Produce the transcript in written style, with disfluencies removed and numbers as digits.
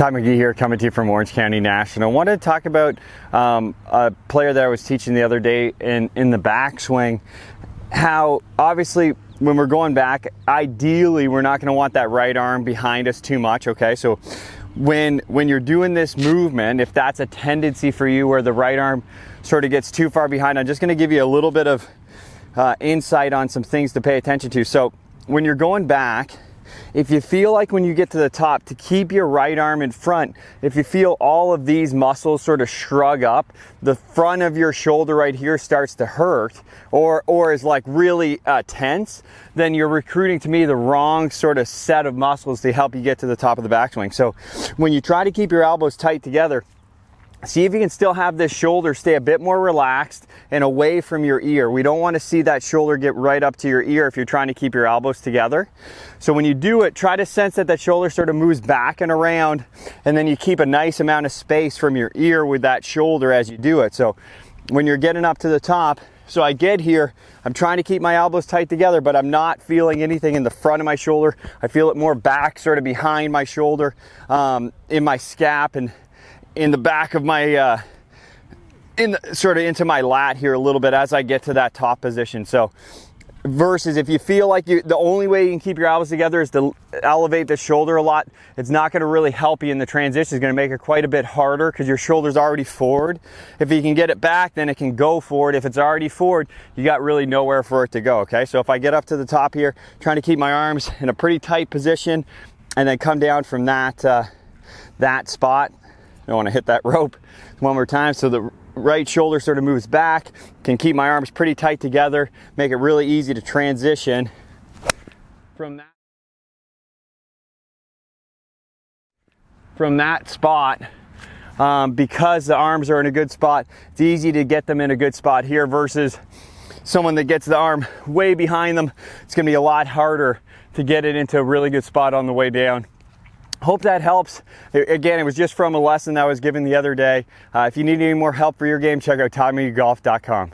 Todd McGee here, coming to you from Orange County National. I wanted to talk about a player that I was teaching the other day in the backswing. How obviously when we're going back, ideally we're not going to want that right arm behind us too much. Okay, so when you're doing this movement, if that's a tendency for you where the right arm sort of gets too far behind, I'm just going to give you a little bit of insight on some things to pay attention to. So when you're going back, if you feel like when you get to the top to keep your right arm in front, if you feel all of these muscles sort of shrug up, the front of your shoulder right here starts to hurt or is like really tense, then you're recruiting to me the wrong sort of set of muscles to help you get to the top of the backswing. So when you try to keep your elbows tight together, see if you can still have this shoulder stay a bit more relaxed and away from your ear. We don't want to see that shoulder get right up to your ear if you're trying to keep your elbows together. So when you do it, try to sense that that shoulder sort of moves back and around, and then you keep a nice amount of space from your ear with that shoulder as you do it. So when you're getting up to the top, so I get here, I'm trying to keep my elbows tight together, but I'm not feeling anything in the front of my shoulder. I feel it more back, sort of behind my shoulder, in my scap, and in the back of my, sort of into my lat here a little bit as I get to that top position. So versus if you feel like the only way you can keep your elbows together is to elevate the shoulder a lot, it's not going to really help you in the transition. It's going to make it quite a bit harder because your shoulder's already forward. If you can get it back, then it can go forward. If it's already forward, you got really nowhere for it to go. Okay, so if I get up to the top here, trying to keep my arms in a pretty tight position, and then come down from that spot. I want to hit that rope one more time. So the right shoulder sort of moves back, can keep my arms pretty tight together, make it really easy to transition from that spot. Because the arms are in a good spot, it's easy to get them in a good spot here versus someone that gets the arm way behind them. It's going to be a lot harder to get it into a really good spot on the way down. Hope that helps. Again, it was just from a lesson that I was given the other day. If you need any more help for your game, check out ToddMcGeeGolf.com.